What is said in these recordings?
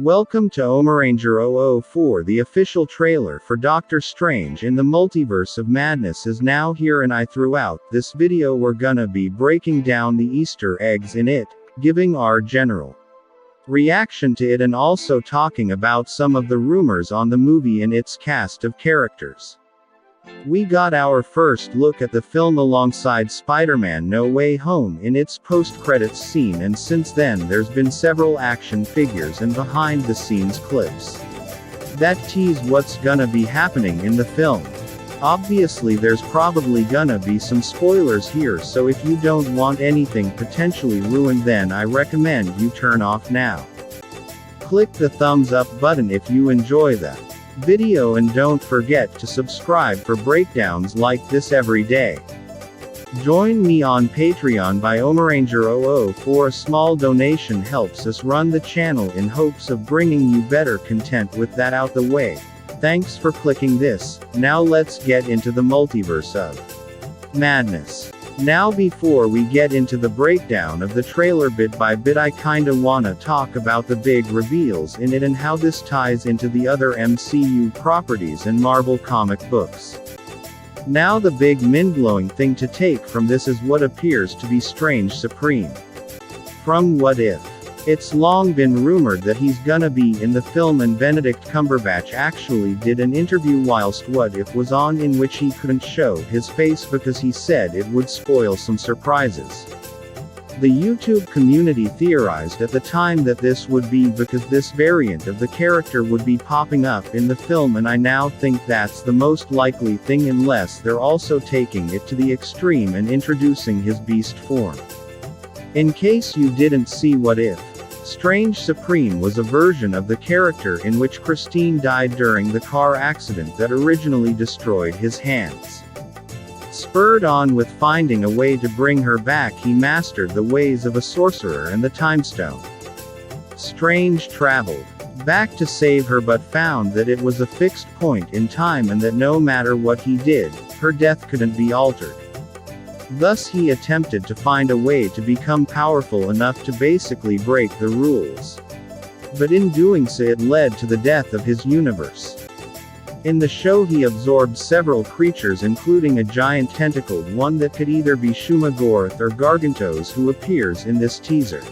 Welcome to OMARANGER 004. The official trailer for Doctor Strange in the Multiverse of Madness is now here, and throughout this video we're gonna be breaking down the Easter eggs in it, giving our general reaction to it, and also talking about some of the rumors on the movie and its cast of characters. We got our first look at the film alongside Spider-Man No Way Home in its post-credits scene, and since then there's been several action figures and behind-the-scenes clips that tease what's gonna be happening in the film. Obviously there's probably gonna be some spoilers here, so if you don't want anything potentially ruined, then I recommend you turn off now. Click the thumbs up button if you enjoy that video, and don't forget to subscribe for breakdowns like this every day. Join me on Patreon by OMARANGER 004. A small donation helps us run the channel in hopes of bringing you better content. With that out the way, thanks for clicking this. Now let's get into the Multiverse of Madness. Now before we get into the breakdown of the trailer bit by bit, I kinda wanna talk about the big reveals in it and how this ties into the other MCU properties and Marvel comic books. Now the big mind-blowing thing to take from this is what appears to be Strange Supreme from What If. It's long been rumored that he's gonna be in the film, and Benedict Cumberbatch actually did an interview whilst What If was on in which he couldn't show his face because he said it would spoil some surprises. The YouTube community theorized at the time that this would be because this variant of the character would be popping up in the film, and I now think that's the most likely thing, unless they're also taking it to the extreme and introducing his beast form. In case you didn't see What If, Strange Supreme was a version of the character in which Christine died during the car accident that originally destroyed his hands. Spurred on with finding a way to bring her back, he mastered the ways of a sorcerer and the Time Stone. Strange traveled back to save her, but found that it was a fixed point in time and that no matter what he did, her death couldn't be altered. Thus he attempted to find a way to become powerful enough to basically break the rules. But in doing so it led to the death of his universe. In the show he absorbed several creatures, including a giant tentacled one that could either be Shumagorath or Gargantos, who appears in this teaser.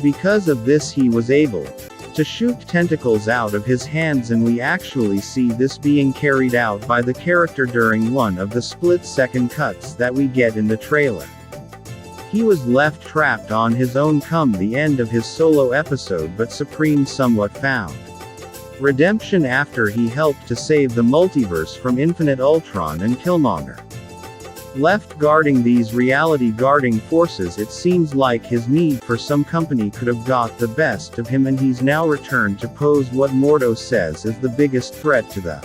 Because of this he was able to shoot tentacles out of his hands, and we actually see this being carried out by the character during one of the split-second cuts that we get in the trailer. He was left trapped on his own come the end of his solo episode, but Supreme somewhat found redemption after he helped to save the multiverse from Infinite Ultron and Killmonger. Left guarding these reality-guarding forces, it seems like his need for some company could have got the best of him, and he's now returned to pose what Mordo says is the biggest threat to the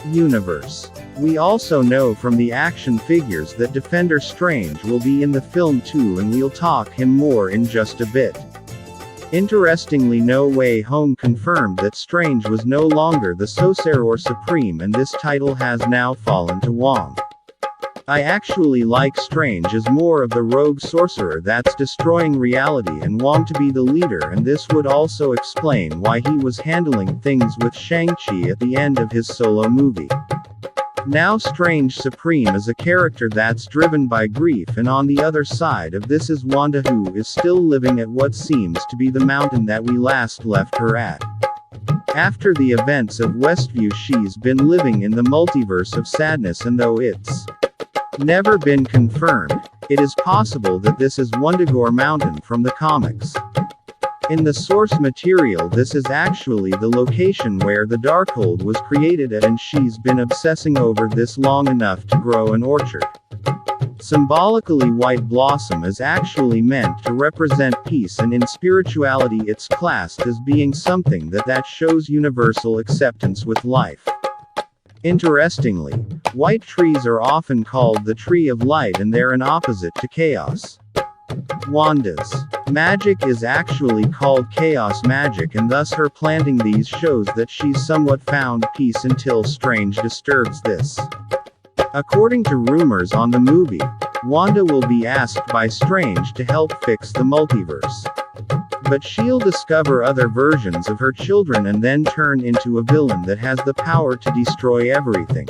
universe. We also know from the action figures that Defender Strange will be in the film too, and we'll talk him more in just a bit. Interestingly, No Way Home confirmed that Strange was no longer the Sorcerer Supreme, and this title has now fallen to Wong. I actually like Strange as more of the rogue sorcerer that's destroying reality, and Wong to be the leader, and this would also explain why he was handling things with Shang-Chi at the end of his solo movie. Now Strange Supreme is a character that's driven by grief, and on the other side of this is Wanda, who is still living at what seems to be the mountain that we last left her at. After the events of Westview, she's been living in the Multiverse of Sadness, and though it's never been confirmed, it is possible that this is Wundagore Mountain from the comics. In the source material, this is actually the location where the Darkhold was created at, and she's been obsessing over this long enough to grow an orchard. Symbolically, white blossom is actually meant to represent peace, and in spirituality it's classed as being something that shows universal acceptance with life. Interestingly, white trees are often called the Tree of Light, and they're an opposite to chaos. Wanda's magic is actually called chaos magic, and thus her planting these shows that she's somewhat found peace until Strange disturbs this. According to rumors on the movie, Wanda will be asked by Strange to help fix the multiverse. But she'll discover other versions of her children and then turn into a villain that has the power to destroy everything.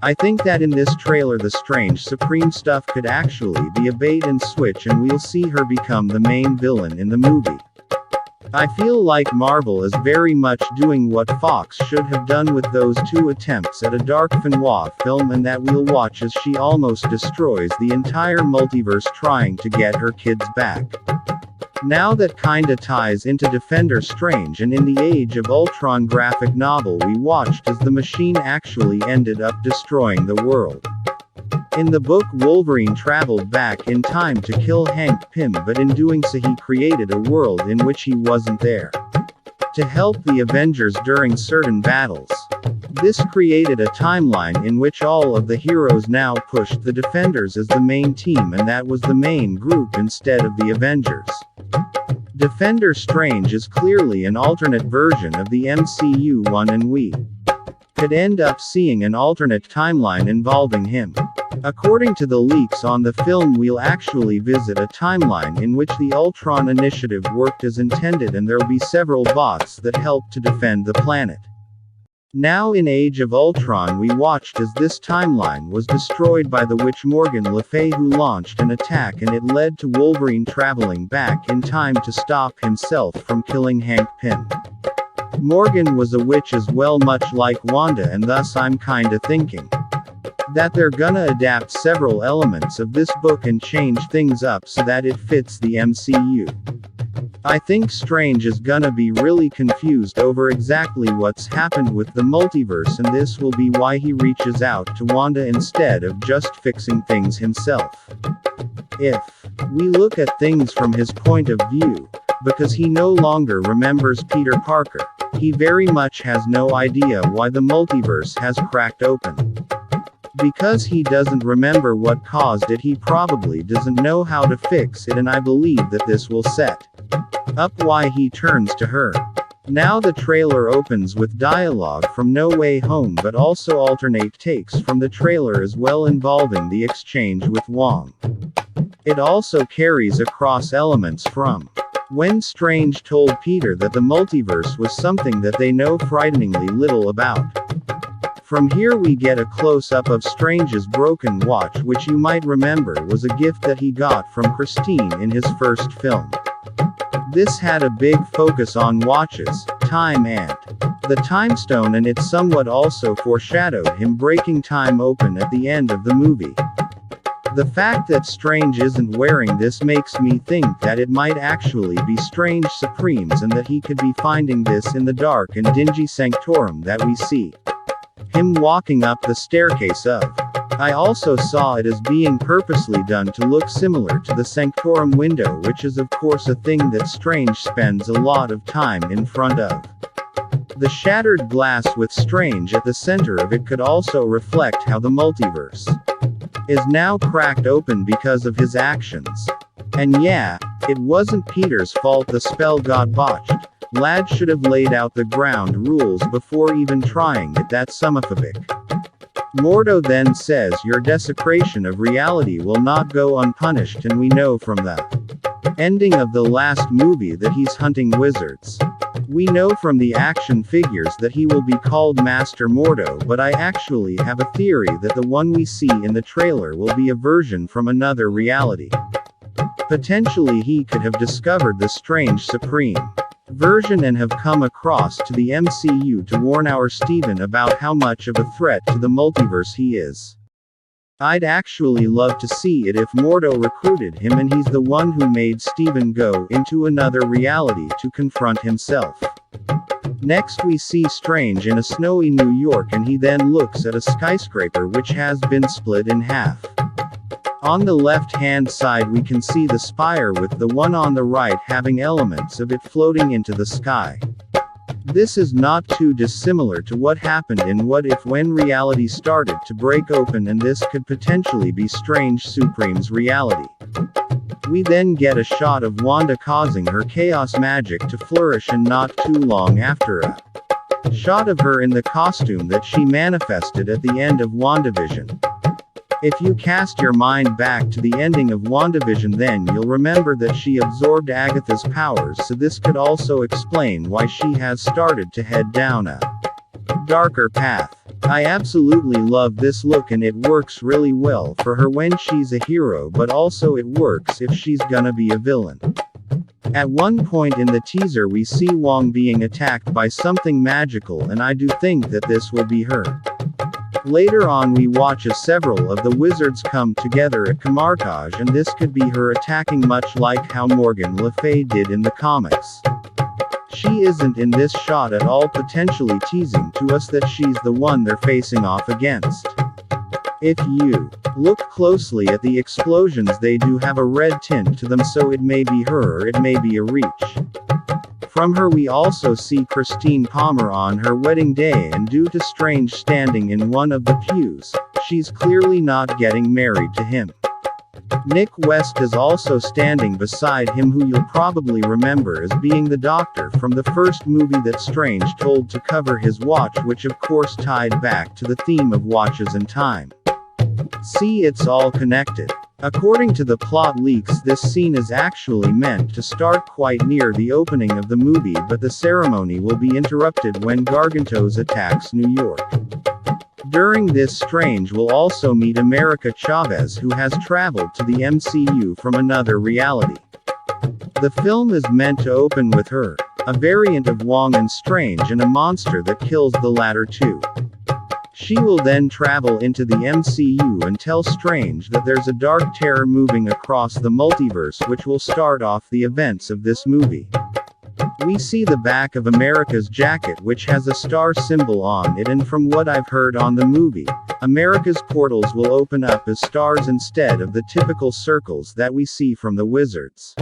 I think that in this trailer the Strange Supreme stuff could actually be a bait and switch and we'll see her become the main villain in the movie. I feel like Marvel is very much doing what Fox should have done with those 2 attempts at a dark finnois film, and that we'll watch as she almost destroys the entire multiverse trying to get her kids back. Now that kinda ties into Defender Strange, and in the Age of Ultron graphic novel we watched as the machine actually ended up destroying the world. In the book Wolverine traveled back in time to kill Hank Pym, but in doing so he created a world in which he wasn't there to help the Avengers during certain battles. This created a timeline in which all of the heroes now pushed the Defenders as the main team, and that was the main group instead of the Avengers. Defender Strange is clearly an alternate version of the MCU one, and we could end up seeing an alternate timeline involving him. According to the leaks on the film, we'll actually visit a timeline in which the Ultron Initiative worked as intended, and there'll be several bots that help to defend the planet. Now in Age of Ultron we watched as this timeline was destroyed by the witch Morgan Le Fay, who launched an attack, and it led to Wolverine traveling back in time to stop himself from killing Hank Pym. Morgan was a witch as well, much like Wanda, and thus I'm kinda thinking that they're gonna adapt several elements of this book and change things up so that it fits the MCU. I think Strange is gonna be really confused over exactly what's happened with the multiverse, and this will be why he reaches out to Wanda instead of just fixing things himself. If we look at things from his point of view, because he no longer remembers Peter Parker, he very much has no idea why the multiverse has cracked open. Because he doesn't remember what caused it, he probably doesn't know how to fix it, and I believe that this will set up why he turns to her. Now the trailer opens with dialogue from No Way Home, but also alternate takes from the trailer as well involving the exchange with Wong. It also carries across elements from when Strange told Peter that the multiverse was something that they know frighteningly little about. From here we get a close-up of Strange's broken watch, which you might remember was a gift that he got from Christine in his first film. This had a big focus on watches, time, and the time stone, and it somewhat also foreshadowed him breaking time open at the end of the movie. The fact that Strange isn't wearing this makes me think that it might actually be Strange Supremes, and that he could be finding this in the dark and dingy sanctorum that we see him walking up the staircase of. I also saw it as being purposely done to look similar to the sanctorum window, which is of course a thing that Strange spends a lot of time in front of. The shattered glass with Strange at the center of it could also reflect how the multiverse is now cracked open because of his actions. And yeah, it wasn't Peter's fault the spell got botched. Lad should have laid out the ground rules before even trying it. That's homophobic. Mordo then says your desecration of reality will not go unpunished, and we know from the ending of the last movie that he's hunting wizards. We know from the action figures that he will be called Master Mordo, but I actually have a theory that the one we see in the trailer will be a version from another reality. Potentially he could have discovered the Strange Supreme version and have come across to the MCU to warn our Steven about how much of a threat to the multiverse he is. I'd actually love to see it if Mordo recruited him and he's the one who made Steven go into another reality to confront himself. Next we see Strange in a snowy New York, and he then looks at a skyscraper which has been split in half. On the left-hand side we can see the spire, with the one on the right having elements of it floating into the sky. This is not too dissimilar to what happened in What If when reality started to break open, and this could potentially be Strange Supreme's reality. We then get a shot of Wanda causing her chaos magic to flourish, and not too long after a shot of her in the costume that she manifested at the end of WandaVision. If you cast your mind back to the ending of WandaVision, then you'll remember that she absorbed Agatha's powers, so this could also explain why she has started to head down a darker path. I absolutely love this look, and it works really well for her when she's a hero, but also it works if she's gonna be a villain. At one point in the teaser we see Wong being attacked by something magical, and I do think that this will be her. Later on we watch as several of the wizards come together at Camartage, and this could be her attacking, much like how Morgan Le Fay did in the comics. She isn't in this shot at all, potentially teasing to us that she's the one they're facing off against. If you look closely at the explosions, they do have a red tint to them, so it may be her or it may be a reach. From her we also see Christine Palmer on her wedding day, and due to Strange standing in one of the pews, she's clearly not getting married to him. Nick West is also standing beside him, who you'll probably remember as being the Doctor from the first movie that Strange told to cover his watch, which of course tied back to the theme of watches and time. See, it's all connected. According to the plot leaks, this scene is actually meant to start quite near the opening of the movie, but the ceremony will be interrupted when Gargantos attacks New York. During this, Strange will also meet America Chavez, who has traveled to the MCU from another reality. The film is meant to open with her, a variant of Wong and Strange, and a monster that kills the latter two. She will then travel into the MCU and tell Strange that there's a dark terror moving across the multiverse, which will start off the events of this movie. We see the back of America's jacket, which has a star symbol on it, and from what I've heard on the movie, America's portals will open up as stars instead of the typical circles that we see from the wizards.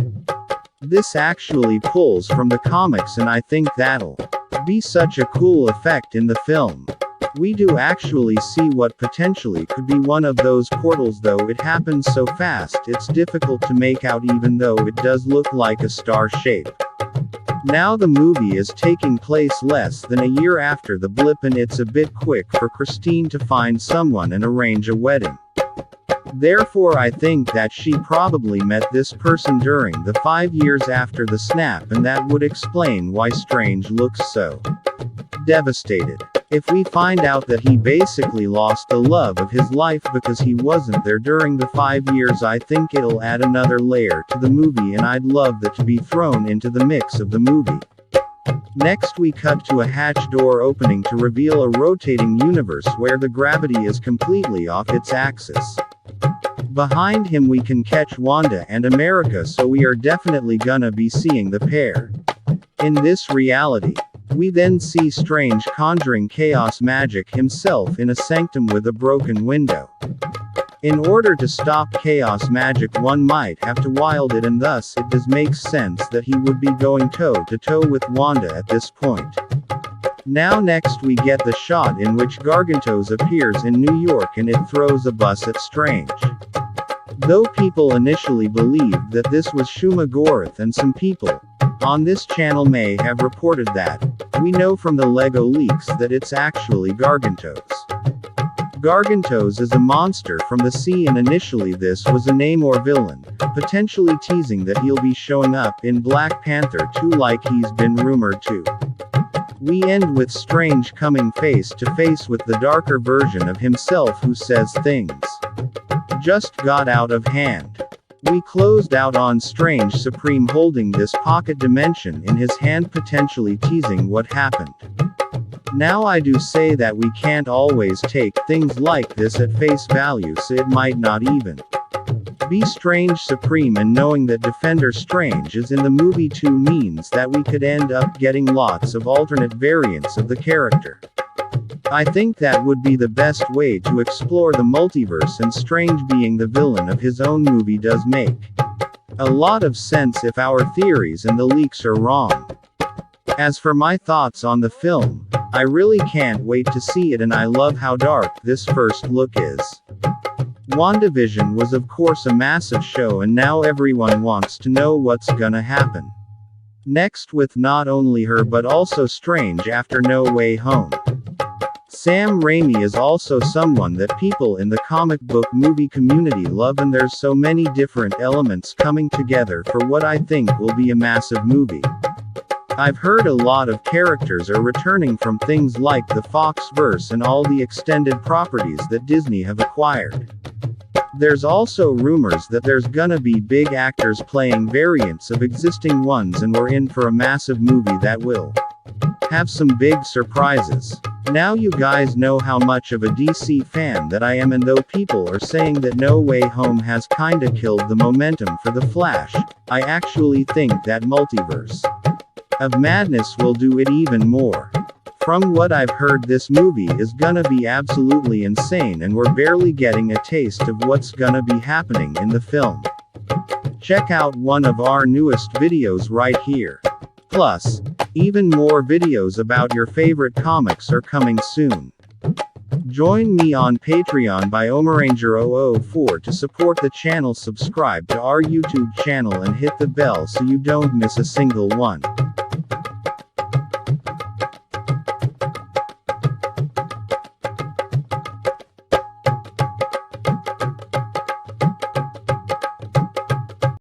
This actually pulls from the comics, and I think that'll be such a cool effect in the film. We do actually see what potentially could be one of those portals, though it happens so fast it's difficult to make out, even though it does look like a star shape. Now the movie is taking place less than a year after the blip, and it's a bit quick for Christine to find someone and arrange a wedding. Therefore I think that she probably met this person during the 5 years after the snap, and that would explain why Strange looks so devastated. If we find out that he basically lost the love of his life because he wasn't there during the 5 years, I think it'll add another layer to the movie, and I'd love that to be thrown into the mix of the movie. Next we cut to a hatch door opening to reveal a rotating universe where the gravity is completely off its axis. Behind him we can catch Wanda and America, so we are definitely gonna be seeing the pair. In this reality, we then see Strange conjuring chaos magic himself in a sanctum with a broken window. In order to stop chaos magic, one might have to wield it, and thus it does make sense that he would be going toe to toe with Wanda at this point. Now next we get the shot in which Gargantos appears in New York, and it throws a bus at Strange. Though people initially believed that this was Shuma Gorath, and some people on this channel may have reported that, we know from the Lego leaks that it's actually Gargantos. Gargantos is a monster from the sea, and initially this was a Namor villain, potentially teasing that he'll be showing up in Black Panther 2 like he's been rumored to. We end with Strange coming face to face with the darker version of himself, who says things just got out of hand. We closed out on Strange Supreme holding this pocket dimension in his hand, potentially teasing what happened. Now I do say that we can't always take things like this at face value, so it might not even be Strange Supreme, and knowing that Defender Strange is in the movie too means that we could end up getting lots of alternate variants of the character. I think that would be the best way to explore the multiverse, and Strange being the villain of his own movie does make a lot of sense if our theories and the leaks are wrong. As for my thoughts on the film, I really can't wait to see it, and I love how dark this first look is. WandaVision was of course a massive show, and now everyone wants to know what's gonna happen next with not only her but also Strange after No Way Home. Sam Raimi is also someone that people in the comic book movie community love, and there's so many different elements coming together for what I think will be a massive movie. I've heard a lot of characters are returning from things like the Foxverse and all the extended properties that Disney have acquired. There's also rumors that there's gonna be big actors playing variants of existing ones, and we're in for a massive movie that will have some big surprises. Now you guys know how much of a DC fan that I am, and though people are saying that No Way Home has kinda killed the momentum for The Flash, I actually think that Multiverse of Madness will do it even more. From what I've heard, this movie is gonna be absolutely insane, and we're barely getting a taste of what's gonna be happening in the film. Check out one of our newest videos right here. Plus, even more videos about your favorite comics are coming soon. Join me on Patreon by Omaranger004 to support the channel. Subscribe to our YouTube channel and hit the bell so you don't miss a single one.